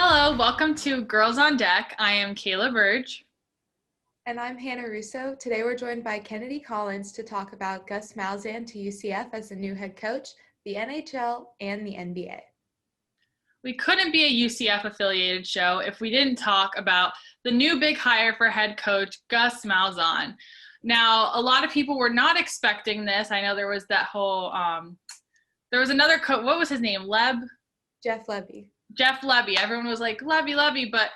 Hello, welcome to Girls on Deck. I am Kayla Burge. And I'm Hannah Russo. Today we're joined by Kennedy Collins to talk about Gus Malzahn to UCF as the new head coach, the NHL, and the NBA. We couldn't be a UCF affiliated show if we didn't talk about the new big hire for head coach Gus Malzahn. Now, a lot of people were not expecting this. I know there was that whole there was another coach, what was his name? Jeff Levy. Jeff Levy. Everyone was like Levy, but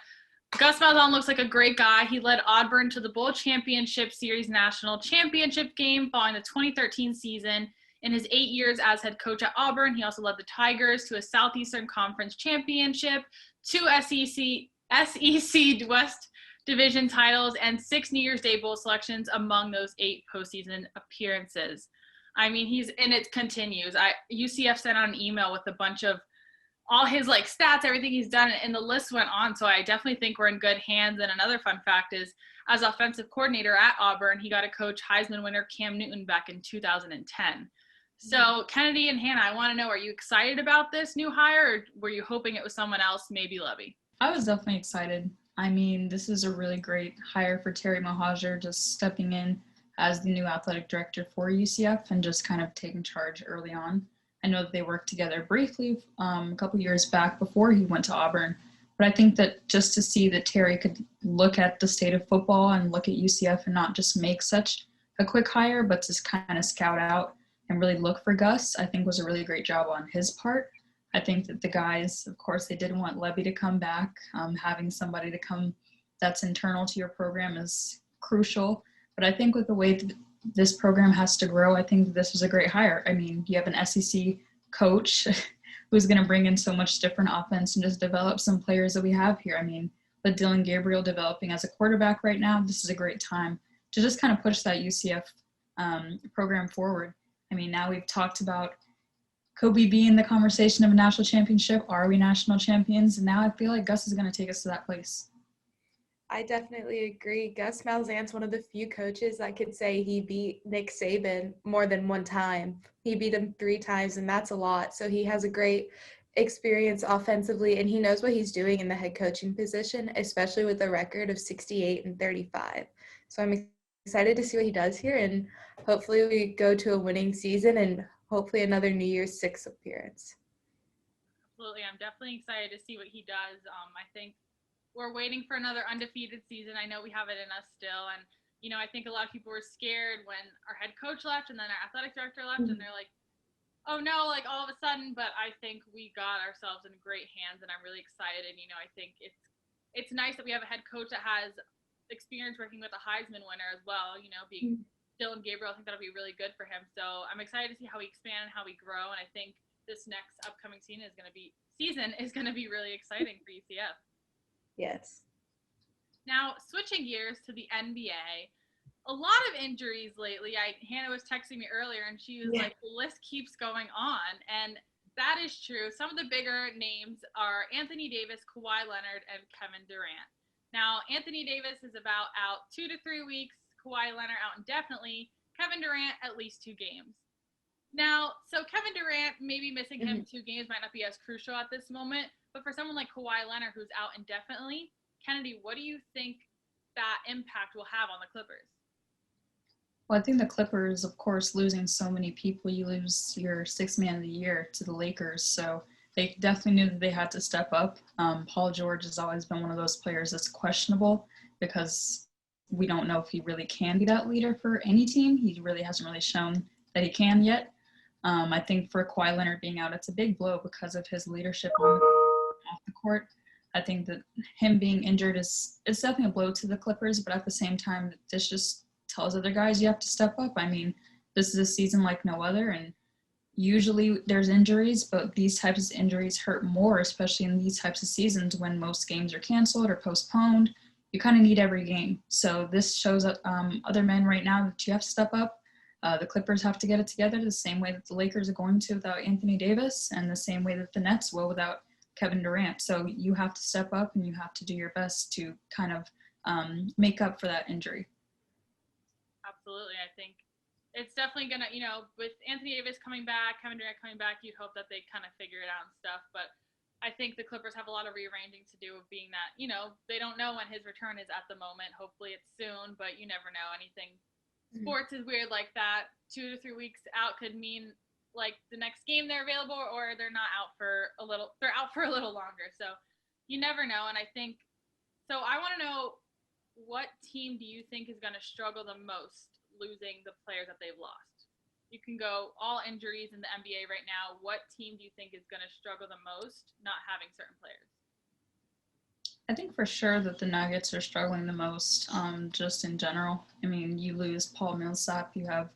Gus Malzahn looks like a great guy. He led Auburn to the Bowl Championship Series National Championship game following the 2013 season. In his 8 years as head coach at Auburn, he also led the Tigers to a Southeastern Conference Championship, 2 SEC West Division titles, and 6 New Year's Day Bowl selections among those 8 postseason appearances. I mean, and it continues. UCF sent out an email with a bunch of all his stats, everything he's done, and the list went on. So I definitely think we're in good hands. And another fun fact is, as offensive coordinator at Auburn, he got to coach Heisman winner Cam Newton back in 2010. So Kennedy and Hannah, I want to know, are you excited about this new hire, or were you hoping it was someone else, maybe Levy? I was definitely excited. I mean, this is a really great hire for Terry Mohajir, just stepping in as the new athletic director for UCF and just kind of taking charge early on. I know that they worked together briefly a couple years back before he went to Auburn, but I think that just to see that Terry could look at the state of football and look at UCF and not just make such a quick hire, but to kind of scout out and really look for Gus, I think was a really great job on his part. I think that the guys, of course, they didn't want Levy to come back. Having somebody to come that's internal to your program is crucial. But I think with the way that this program has to grow, I think this was a great hire. I mean, you have an SEC coach who's going to bring in so much different offense and just develop some players that we have here. I mean, with Dylan Gabriel developing as a quarterback right now, this is a great time to just kind of push that UCF program forward. I mean, now we've talked about Kobe being the conversation of a national championship. Are we national champions? And now I feel like Gus is going to take us to that place. I definitely agree. Gus Malzahn's one of the few coaches that could say he beat Nick Saban more than one time. He beat him 3 times, and that's a lot. So he has a great experience offensively, and he knows what he's doing in the head coaching position, especially with a record of 68-35. So I'm excited to see what he does here, and hopefully we go to a winning season and hopefully another New Year's Six appearance. Absolutely. I'm definitely excited to see what he does. I think we're waiting for another undefeated season. I know we have it in us still. And, I think a lot of people were scared when our head coach left and then our athletic director left. And they're like, oh, no, all of a sudden. But I think we got ourselves in great hands, and I'm really excited. And, I think it's nice that we have a head coach that has experience working with a Heisman winner as well, being Dylan Gabriel. I think that'll be really good for him. So I'm excited to see how we expand and how we grow. And I think this next upcoming season is going to be really exciting for UCF. Yes. Now, switching gears to the NBA, a lot of injuries lately. Hannah was texting me earlier, and she was like, the list keeps going on. And that is true. Some of the bigger names are Anthony Davis, Kawhi Leonard, and Kevin Durant. Now, Anthony Davis is about out 2 to 3 weeks. Kawhi Leonard out indefinitely. Kevin Durant, at least 2 games. Now, so Kevin Durant, maybe missing him 2 games might not be as crucial at this moment. But for someone like Kawhi Leonard, who's out indefinitely, Kennedy, what do you think that impact will have on the Clippers? Well, I think the Clippers, of course, losing so many people, you lose your 6th man of the year to the Lakers. So they definitely knew that they had to step up. Paul George has always been one of those players that's questionable because we don't know if he really can be that leader for any team. He really hasn't really shown that he can yet. I think for Kawhi Leonard being out, it's a big blow because of his leadership off the court. I think that him being injured is definitely a blow to the Clippers, but at the same time, this just tells other guys you have to step up. I mean, this is a season like no other, and usually there's injuries, but these types of injuries hurt more, especially in these types of seasons when most games are canceled or postponed. You kind of need every game. So this shows other men right now that you have to step up. The Clippers have to get it together the same way that the Lakers are going to without Anthony Davis, and the same way that the Nets will without Kevin Durant. So you have to step up and you have to do your best to kind of make up for that injury. Absolutely. I think it's definitely going to, with Anthony Davis coming back, Kevin Durant coming back, you'd hope that they kind of figure it out and stuff. But I think the Clippers have a lot of rearranging to do, of being that, they don't know when his return is at the moment. Hopefully it's soon, but you never know. Anything. Sports is weird like that. 2 to 3 weeks out could mean like the next game they're available, or they're not out for a little. They're out for a little longer. So you never know. And I think so. I want to know, what team do you think is going to struggle the most losing the players that they've lost? You can go all injuries in the NBA right now. What team do you think is going to struggle the most not having certain players? I think for sure that the Nuggets are struggling the most, just in general. I mean, you lose Paul Millsap, you have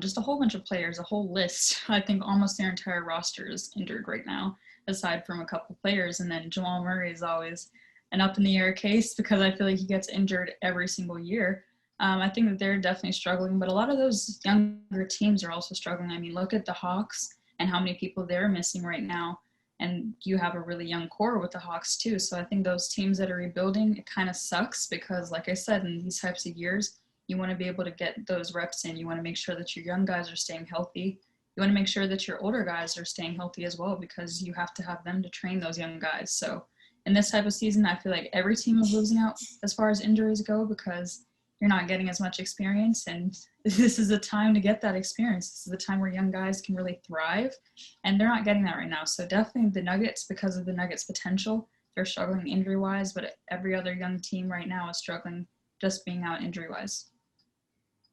just a whole bunch of players, a whole list. I think almost their entire roster is injured right now, aside from a couple players. And then Jamal Murray is always an up in the air case because I feel like he gets injured every single year. I think that they're definitely struggling, but a lot of those younger teams are also struggling. I mean, look at the Hawks and how many people they're missing right now. And you have a really young core with the Hawks too. So I think those teams that are rebuilding, it kind of sucks because, like I said, in these types of years, you want to be able to get those reps in. You want to make sure that your young guys are staying healthy. You want to make sure that your older guys are staying healthy as well, because you have to have them to train those young guys. So in this type of season, I feel like every team is losing out as far as injuries go, because you're not getting as much experience, and this is the time to get that experience. This is the time where young guys can really thrive, and they're not getting that right now. So definitely the Nuggets, because of the Nuggets' potential, they're struggling injury-wise, but every other young team right now is struggling just being out injury-wise.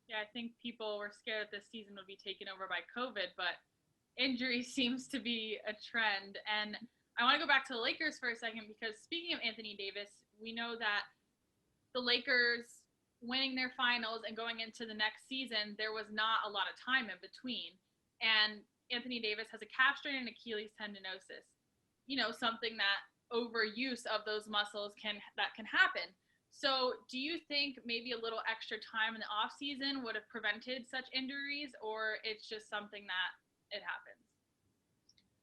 Yeah, I think people were scared that this season would be taken over by COVID, but injury seems to be a trend. And I want to go back to the Lakers for a second, because speaking of Anthony Davis, we know that the Lakers winning their finals and going into the next season, there was not a lot of time in between. And Anthony Davis has a calf strain and Achilles tendinosis. Something that overuse of those muscles can happen. So do you think maybe a little extra time in the off season would have prevented such injuries, or it's just something that it happens?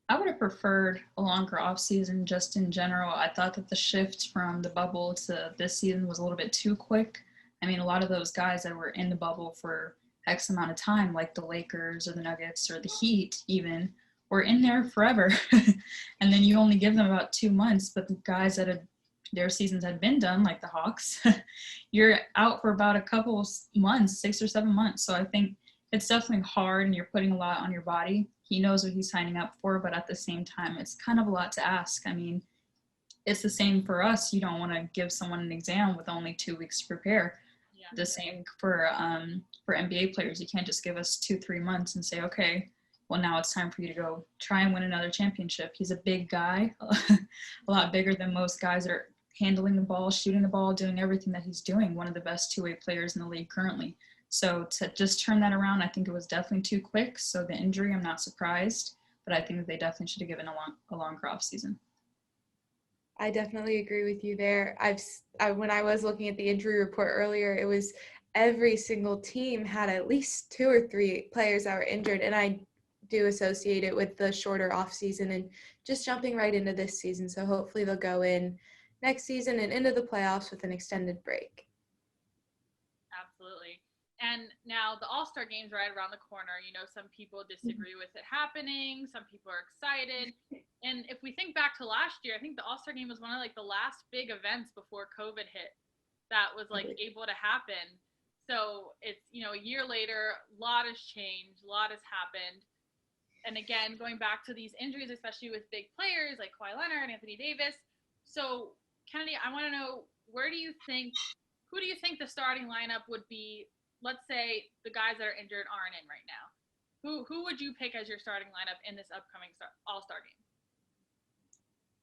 I would have preferred a longer off season just in general. I thought that the shift from the bubble to this season was a little bit too quick. I mean, a lot of those guys that were in the bubble for X amount of time, like the Lakers or the Nuggets or the Heat even, were in there forever. And then you only give them about 2 months, but the guys that their seasons had been done, like the Hawks, you're out for about a couple months, 6 or 7 months. So I think it's definitely hard, and you're putting a lot on your body. He knows what he's signing up for, but at the same time, it's kind of a lot to ask. I mean, it's the same for us. You don't want to give someone an exam with only 2 weeks to prepare. Yeah. The same for NBA players. You can't just give us 2-3 months and say, okay, well, now it's time for you to go try and win another championship. He's a big guy, a lot bigger than most guys that are handling the ball, shooting the ball, doing everything that he's doing. One of the best two-way players in the league currently. So to just turn that around, I think it was definitely too quick. So the injury, I'm not surprised, but I think that they definitely should have given a longer off season. I definitely agree with you there. When I was looking at the injury report earlier, it was every single team had at least 2 or 3 players that were injured, and I do associate it with the shorter off season and just jumping right into this season. So hopefully they'll go in next season and into the playoffs with an extended break. Absolutely. And now the All-Star game's right around the corner. Some people disagree with it happening. Some people are excited. And if we think back to last year, I think the All-Star game was one of the last big events before COVID hit that was able to happen. So it's, a year later, a lot has changed, a lot has happened. And again, going back to these injuries, especially with big players like Kawhi Leonard and Anthony Davis. So Kennedy, I want to know, who do you think the starting lineup would be? Let's say the guys that are injured aren't in right now. Who would you pick as your starting lineup in this upcoming All-Star game?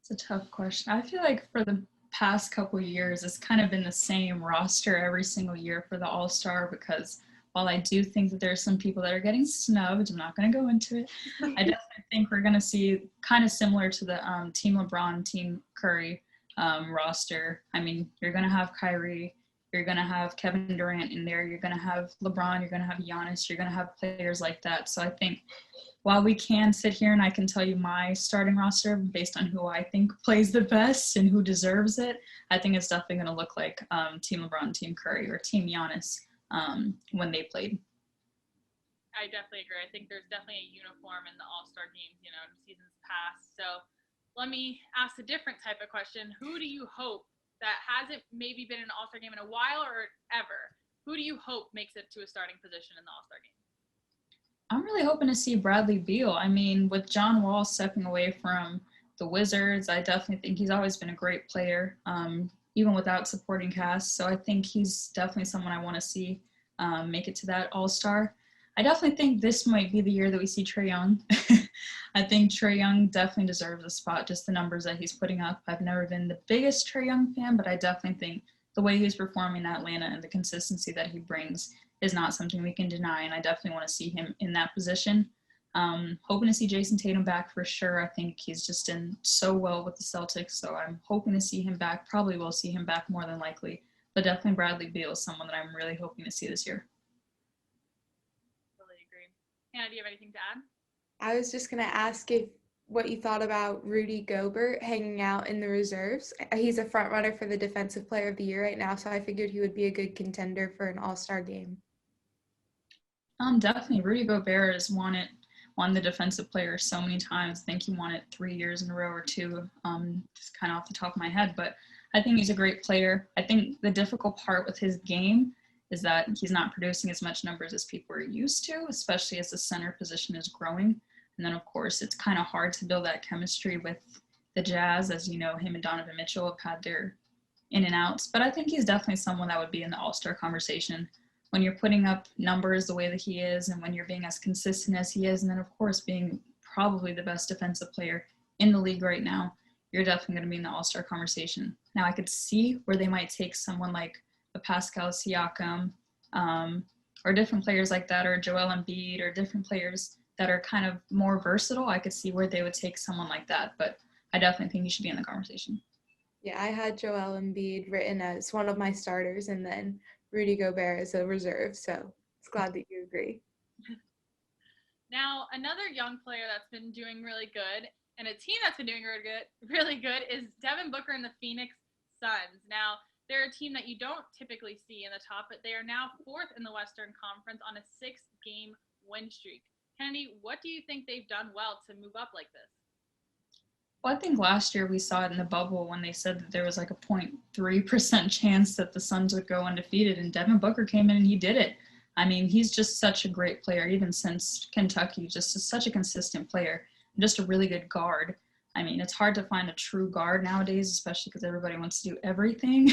It's a tough question. I feel like for the past couple of years, it's kind of been the same roster every single year for the All-Star, because while I do think that there are some people that are getting snubbed, I'm not going to go into it. I definitely think we're going to see kind of similar to the Team LeBron, Team Curry roster. I mean, you're going to have Kyrie. You're going to have Kevin Durant in there. You're going to have LeBron. You're going to have Giannis. You're going to have players like that. So I think while we can sit here and I can tell you my starting roster based on who I think plays the best and who deserves it, I think it's definitely going to look like Team LeBron, Team Curry, or Team Giannis when they played. I definitely agree. I think there's definitely a uniform in the All-Star games, in seasons past. So let me ask a different type of question. Who do you hope that hasn't maybe been in an All-Star game in a while or ever? Who do you hope makes it to a starting position in the All-Star game? I'm really hoping to see Bradley Beal. I mean, with John Wall stepping away from the Wizards, I definitely think he's always been a great player, even without supporting cast. So I think he's definitely someone I want to see make it to that All-Star. I definitely think this might be the year that we see Trae Young. I think Trae Young definitely deserves a spot, just the numbers that he's putting up. I've never been the biggest Trae Young fan, but I definitely think the way he's performing in Atlanta and the consistency that he brings is not something we can deny, and I definitely want to see him in that position. Hoping to see Jason Tatum back for sure. I think he's just done so well with the Celtics, so I'm hoping to see him back. Probably will see him back more than likely, but definitely Bradley Beal is someone that I'm really hoping to see this year. Totally agree. Hannah, do you have anything to add? I was just going to ask what you thought about Rudy Gobert hanging out in the reserves. He's a front runner for the Defensive Player of the Year right now, so I figured he would be a good contender for an All-Star game. Definitely. Rudy Gobert has won the Defensive Player so many times. I think he won it 3 years in a row or two, just kind of off the top of my head. But I think he's a great player. I think the difficult part with his game is that he's not producing as much numbers as people are used to, especially as the center position is growing. And then, of course, it's kind of hard to build that chemistry with the Jazz, as you know, him and Donovan Mitchell have had their in and outs. But I think he's definitely someone that would be in the All-Star conversation when you're putting up numbers the way that he is, and when you're being as consistent as he is, and then, of course, being probably the best defensive player in the league right now, you're definitely going to be in the All-Star conversation. Now, I could see where they might take someone like a Pascal Siakam, or different players like that, or Joel Embiid, or different players that are kind of more versatile. I could see where they would take someone like that, but I definitely think he should be in the conversation. Yeah, I had Joel Embiid written as one of my starters, and then Rudy Gobert as a reserve, so it's glad that you agree. Now, another young player that's been doing really good, and a team that's been doing really good, is Devin Booker and the Phoenix Suns. Now, they're a team that you don't typically see in the top, but they are now 4th in the Western Conference on a 6-game win streak. Kennedy, what do you think they've done well to move up like this? Well, I think last year we saw it in the bubble when they said that there was like a 0.3% chance that the Suns would go undefeated, and Devin Booker came in and he did it. I mean, he's just such a great player, even since Kentucky, just such a consistent player, and just a really good guard. I mean, it's hard to find a true guard nowadays, especially because everybody wants to do everything.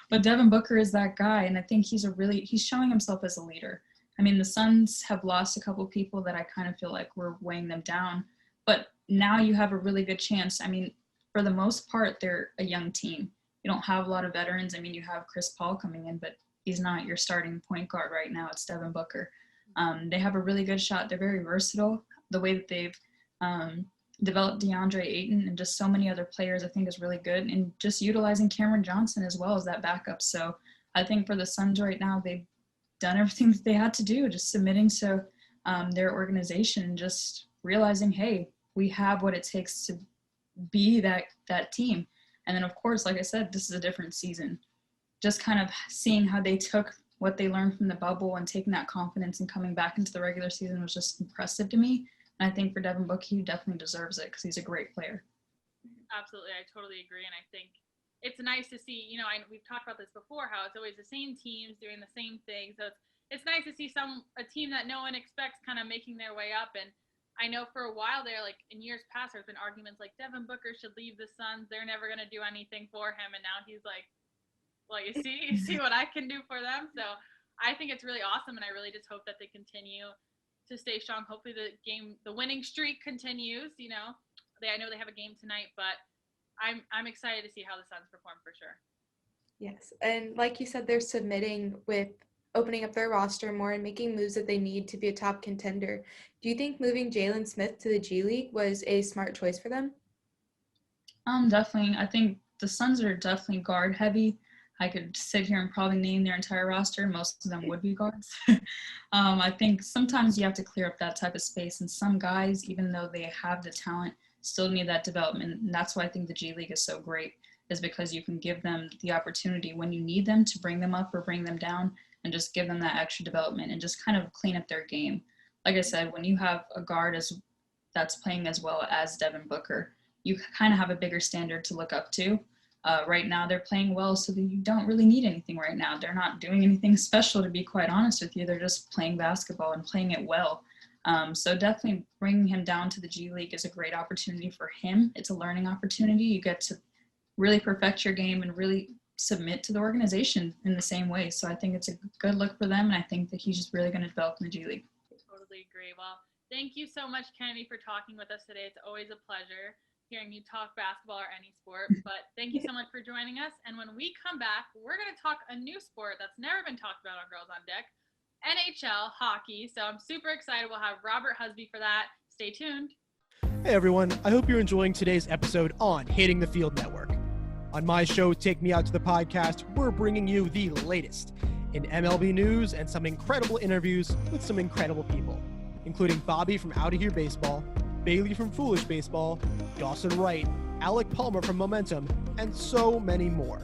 But Devin Booker is that guy, and I think he's showing himself as a leader. I mean, the Suns have lost a couple of people that I kind of feel like we're weighing them down, but now you have a really good chance. I mean, for the most part, they're a young team. You don't have a lot of veterans. I mean, you have Chris Paul coming in, but he's not your starting point guard right now. It's Devin Booker. They have a really good shot. They're very versatile. The way that they've developed DeAndre Ayton and just so many other players, I think is really good. And just utilizing Cameron Johnson as well as that backup. So I think for the Suns right now, they've done everything that they had to do, just submitting to their organization and just realizing, hey, we have what it takes to be that team. And then, of course, like I said, this is a different season. Just kind of seeing how they took what they learned from the bubble and taking that confidence and coming back into the regular season was just impressive to me. And I think for Devin Booker, he definitely deserves it because he's a great player. Absolutely. I totally agree. And I think it's nice to see, we've talked about this before, how it's always the same teams doing the same thing. So it's nice to see a team that no one expects kind of making their way up. And I know for a while there, like in years past, there's been arguments like Devin Booker should leave the Suns. They're never going to do anything for him. And now he's like, well, you see what I can do for them. So I think it's really awesome. And I really just hope that they continue to stay strong. Hopefully the winning streak continues, I know they have a game tonight, but I'm excited to see how the Suns perform for sure. Yes. And like you said, they're submitting with opening up their roster more and making moves that they need to be a top contender. Do you think moving Jalen Smith to the G League was a smart choice for them? Definitely. I think the Suns are definitely guard heavy. I could sit here and probably name their entire roster. Most of them would be guards. I think sometimes you have to clear up that type of space, and some guys, even though they have the talent, still need that development. And that's why I think the G League is so great, is because you can give them the opportunity when you need them to bring them up or bring them down, and just give them that extra development and just kind of clean up their game. Like I said, when you have a guard that's playing as well as Devin Booker, you kind of have a bigger standard to look up to. Right now they're playing well, so that you don't really need anything right now. They're not doing anything special, to be quite honest with you. They're just playing basketball and playing it well. So definitely bringing him down to the G League is a great opportunity for him. It's a learning opportunity. You get to really perfect your game and really submit to the organization in the same way. So I think it's a good look for them, and I think that he's just really going to develop in the G League. Totally agree. Well, thank you so much, Kennedy, for talking with us today. It's always a pleasure hearing you talk basketball or any sport, but thank you so much for joining us. And when we come back, we're going to talk a new sport that's never been talked about on Girls on Deck, NHL hockey. So I'm super excited. We'll have Robert Husby for that. Stay tuned. Hey everyone, I hope you're enjoying today's episode on Hitting the Field Network. On my show, Take Me Out to the Podcast, we're bringing you the latest in MLB news and some incredible interviews with some incredible people, including Bobby from Outta Here Baseball, Bailey from Foolish Baseball, Dawson Wright, Alec Palmer from Momentum, and so many more.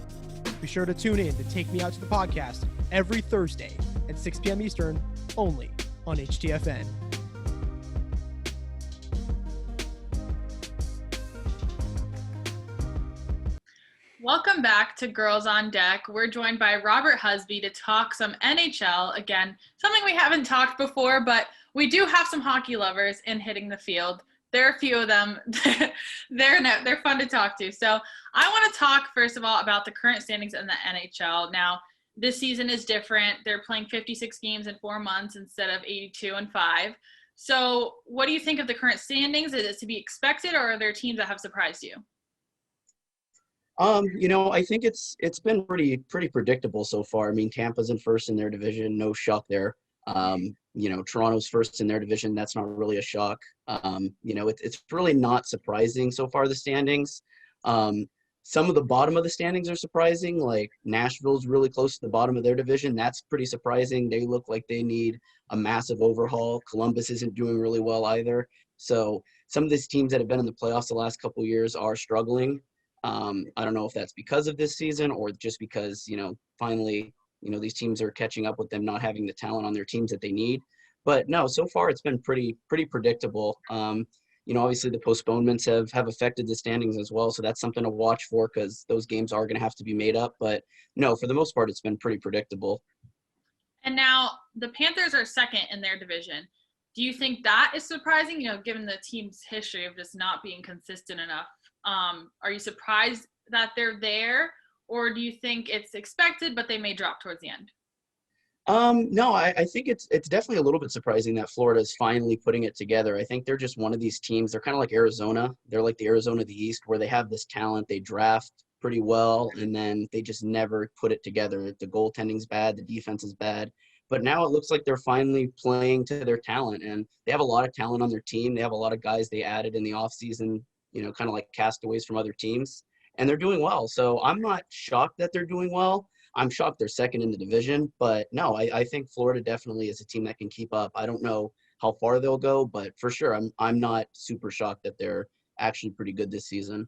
Be sure to tune in to Take Me Out to the Podcast every Thursday at 6 p.m. Eastern, only on HTFN. Welcome back to Girls on Deck. We're joined by Robert Husby to talk some NHL. Again, something we haven't talked before, but we do have some hockey lovers in Hitting the Field. There are a few of them. They're fun to talk to. So I want to talk, first of all, about the current standings in the NHL. Now, this season is different. They're playing 56 games in 4 months instead of 82 in 5. So what do you think of the current standings? Is it to be expected, or are there teams that have surprised you? I think it's been pretty predictable so far. I mean, Tampa's in first in their division, no shock there. Toronto's first in their division, that's not really a shock. It's really not surprising so far, the standings. Some of the bottom of the standings are surprising, like Nashville's really close to the bottom of their division. That's pretty surprising. They look like they need a massive overhaul. Columbus isn't doing really well either. So some of these teams that have been in the playoffs the last couple of years are struggling. I don't know if that's because of this season or just because, finally, these teams are catching up with them not having the talent on their teams that they need. But no, so far it's been pretty predictable. Obviously the postponements have affected the standings as well. So that's something to watch for because those games are going to have to be made up. But no, for the most part, it's been pretty predictable. And now the Panthers are second in their division. Do you think that is surprising, given the team's history of just not being consistent enough? Are you surprised that they're there, or do you think it's expected, but they may drop towards the end? No, I think it's definitely a little bit surprising that Florida is finally putting it together. I think they're just one of these teams. They're kind of like Arizona. They're like the Arizona of the East, where they have this talent. They draft pretty well, and then they just never put it together. The goaltending's bad. The defense is bad. But now it looks like they're finally playing to their talent, and they have a lot of talent on their team. They have a lot of guys they added in the offseason, kind of like castaways from other teams, and they're doing well. So I'm not shocked that they're doing well. I'm shocked they're second in the division, but no, I think Florida definitely is a team that can keep up. I don't know how far they'll go, but for sure, I'm not super shocked that they're actually pretty good this season.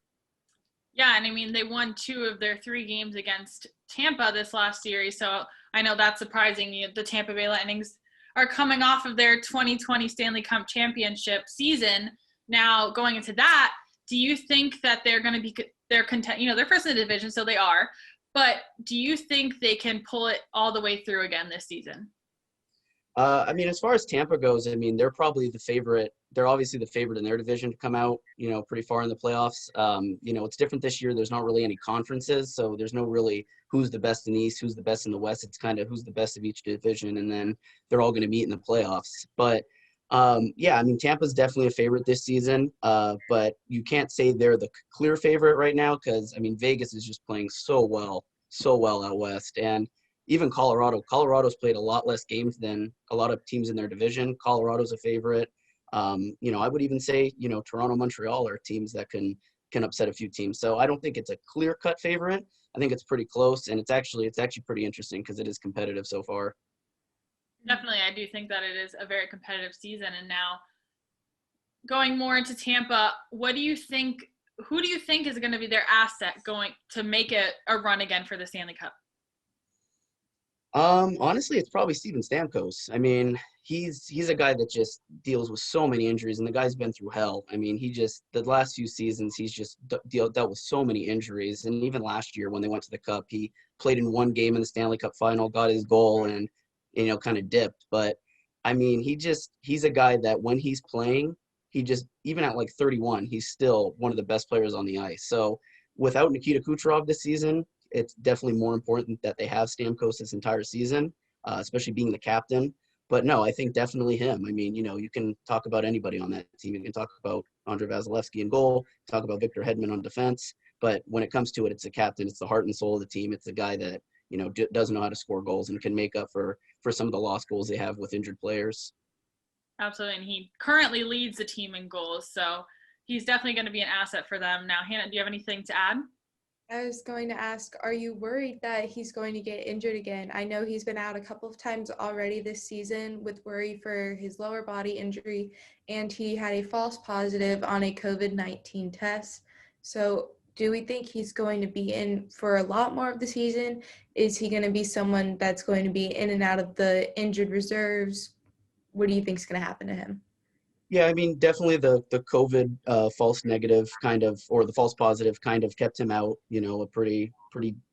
Yeah, and I mean, they won 2 of their 3 games against Tampa this last series, so I know that's surprising. The Tampa Bay Lightnings are coming off of their 2020 Stanley Cup championship season. Now, going into that, do you think that they're going to be they're first in the division, so they are. But do you think they can pull it all the way through again this season? As far as Tampa goes, they're probably the favorite. They're obviously the favorite in their division to come out, pretty far in the playoffs. It's different this year. There's not really any conferences, so there's no really who's the best in the East, who's the best in the West. It's kind of who's the best of each division, and then they're all going to meet in the playoffs. But Tampa's definitely a favorite this season, but you can't say they're the clear favorite right now because, Vegas is just playing so well out West. And even Colorado's played a lot less games than a lot of teams in their division. Colorado's a favorite. I would even say, Toronto, Montreal are teams that can upset a few teams. So I don't think it's a clear-cut favorite. I think it's pretty close, and it's actually pretty interesting because it is competitive so far. Definitely, I do think that it is a very competitive season. And now, going more into Tampa, who do you think is going to be their asset going to make it a run again for the Stanley Cup? Honestly, it's probably Steven Stamkos. he's a guy that just deals with so many injuries, and the guy's been through hell. I mean, the last few seasons, he's just dealt with so many injuries. And even last year when they went to the Cup, he played in one game in the Stanley Cup final, got his goal, and, kind of dipped. But, I mean, he's a guy that when he's playing, even at like 31, he's still one of the best players on the ice. So without Nikita Kucherov this season, it's definitely more important that they have Stamkos this entire season, especially being the captain. But no, I think definitely him. I mean, you can talk about anybody on that team. You can talk about Andre Vasilevsky in goal, talk about Victor Hedman on defense. But when it comes to it, it's the captain. It's the heart and soul of the team. It's the guy that, doesn't know how to score goals and can make up for some of the lost goals they have with injured players. Absolutely. And he currently leads the team in goals. So he's definitely going to be an asset for them. Now, Hannah, do you have anything to add? I was going to ask, are you worried that he's going to get injured again? I know he's been out a couple of times already this season with worry for his lower body injury, and he had a false positive on a COVID-19 test. So do we think he's going to be in for a lot more of the season? Is he going to be someone that's going to be in and out of the injured reserves? What do you think is going to happen to him? Yeah, I mean, definitely the COVID false negative kind of, or the false positive kind of kept him out, a pretty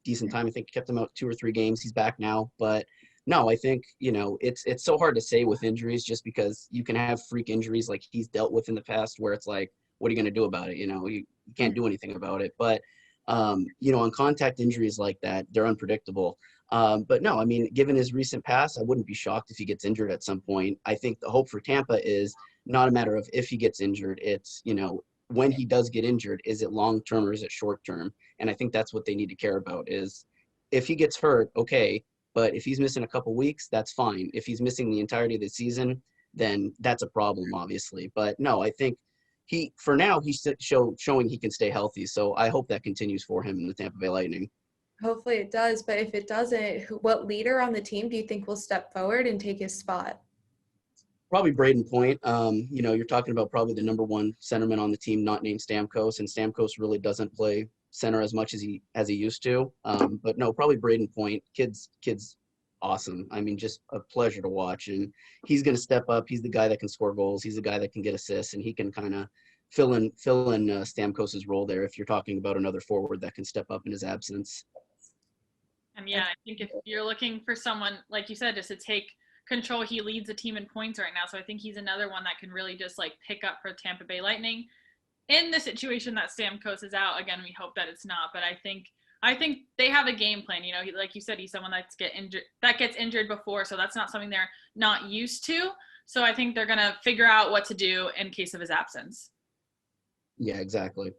decent time. I think kept him out 2 or 3 games. He's back now. But no, I think, it's so hard to say with injuries just because you can have freak injuries like he's dealt with in the past where it's like, what are you going to do about it? You can't do anything about it. But, on contact injuries like that, they're unpredictable. But no, I mean, given his recent past, I wouldn't be shocked if he gets injured at some point. I think the hope for Tampa is not a matter of if he gets injured. It's, when he does get injured, is it long-term or is it short-term? And I think that's what they need to care about is if he gets hurt, okay, but if he's missing a couple weeks, that's fine. If he's missing the entirety of the season, then that's a problem, obviously. But no, I think for now, he's showing he can stay healthy. So I hope that continues for him in the Tampa Bay Lightning. Hopefully it does, but if it doesn't, what leader on the team do you think will step forward and take his spot? Probably Braden Point. You're talking about probably the number one centerman on the team, not named Stamkos, and Stamkos really doesn't play center as much as he used to. But no, probably Braden Point. Kid's awesome. I mean, just a pleasure to watch, and he's going to step up. He's the guy that can score goals. He's the guy that can get assists, and he can kind of fill in Stamkos's role there. If you're talking about another forward that can step up in his absence. And yeah, I think if you're looking for someone, like you said, just to take control, he leads the team in points right now. So I think he's another one that can really just like pick up for Tampa Bay Lightning in the situation that Stamkos is out. Again, we hope that it's not, but I think they have a game plan. Like you said, he's someone that gets injured before, so that's not something they're not used to. So I think they're going to figure out what to do in case of his absence. Yeah, exactly.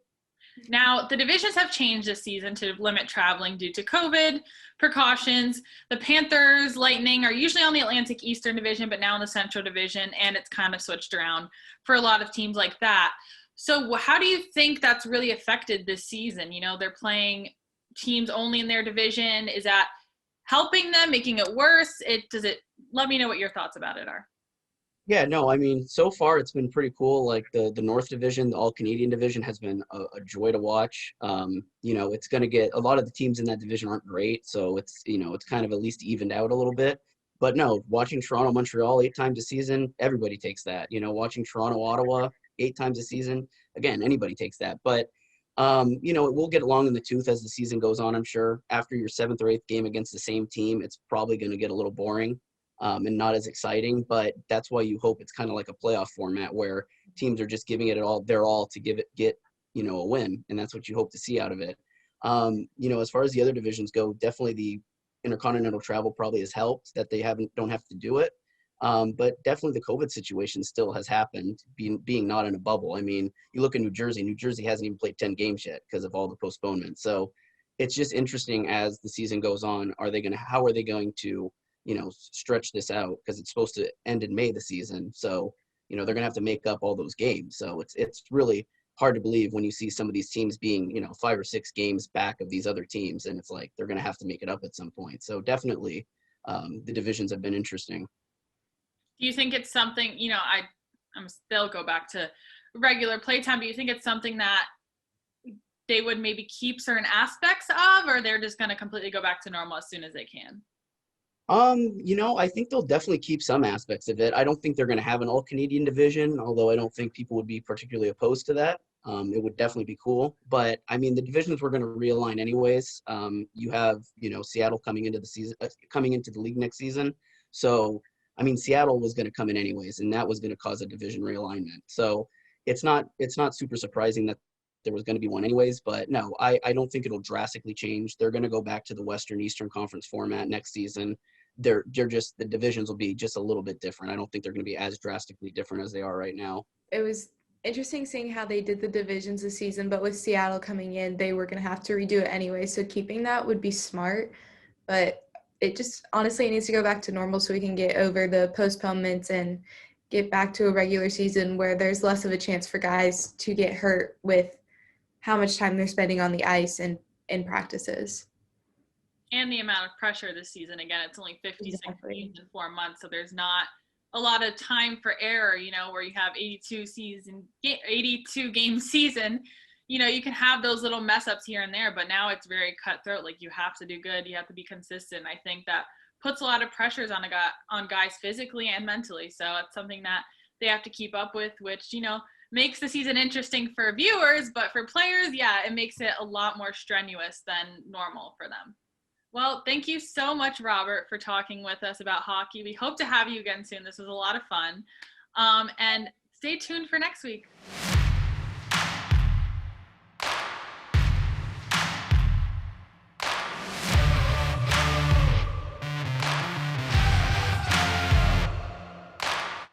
Now, the divisions have changed this season to limit traveling due to COVID precautions. The Panthers, Lightning are usually on the Atlantic Eastern Division, but now in the Central Division, and it's kind of switched around for a lot of teams like that. So how do you think that's really affected this season? They're playing teams only in their division. Is that helping them, making it worse? Let me know what your thoughts about it are. Yeah, no, I mean, so far it's been pretty cool. Like the North Division, the All-Canadian Division has been a joy to watch. It's going to get a lot of the teams in that division aren't great. So it's kind of at least evened out a little bit. But no, watching Toronto, Montreal 8 times a season, everybody takes that. Watching Toronto, Ottawa 8 times a season, again, anybody takes that. But, it will get long in the tooth as the season goes on, I'm sure. After your 7th or 8th game against the same team, it's probably going to get a little boring. And not as exciting, but that's why you hope it's kind of like a playoff format where teams are just giving it their all to get a win, and that's what you hope to see out of it. As far as the other divisions go, definitely the intercontinental travel probably has helped that they don't have to do it. But definitely the COVID situation still has happened, being not in a bubble. I mean, you look at New Jersey. New Jersey hasn't even played 10 games yet because of all the postponement. So it's just interesting as the season goes on. How are they going to stretch this out, because it's supposed to end in May the season. So, they're going to have to make up all those games. So it's really hard to believe when you see some of these teams being, 5 or 6 games back of these other teams. And it's like, they're going to have to make it up at some point. So definitely the divisions have been interesting. Do you think it's something, I'm still go back to regular playtime. Do you think it's something that they would maybe keep certain aspects of, or they're just going to completely go back to normal as soon as they can? I think they'll definitely keep some aspects of it. I don't think they're going to have an all-Canadian division, although I don't think people would be particularly opposed to that. It would definitely be cool. But I mean, the divisions were going to realign anyways. You have, Seattle coming into the season, coming into the league next season. So, I mean, Seattle was going to come in anyways, and that was going to cause a division realignment. So it's not super surprising that there was going to be one anyways, but no, I don't think it'll drastically change. They're going to go back to the Western Eastern Conference format next season. They're just, the divisions will be just a little bit different. I don't think they're going to be as drastically different as they are right now. It was interesting seeing how they did the divisions this season, but with Seattle coming in, they were going to have to redo it anyway. So keeping that would be smart, but it just honestly needs to go back to normal so we can get over the postponements and get back to a regular season where there's less of a chance for guys to get hurt with how much time they're spending on the ice and in practices. And the amount of pressure this season. Again, it's only 56 Exactly. games in 4 months, so there's not a lot of time for error, where you have 82 game season. You can have those little mess ups here and there, but now it's very cutthroat. Like, you have to do good, you have to be consistent. I think that puts a lot of pressures on guys physically and mentally. So it's something that they have to keep up with, which, makes the season interesting for viewers, but for players, it makes it a lot more strenuous than normal for them. Well, thank you so much, Robert, for talking with us about hockey. We hope to have you again soon. This was a lot of fun. And stay tuned for next week.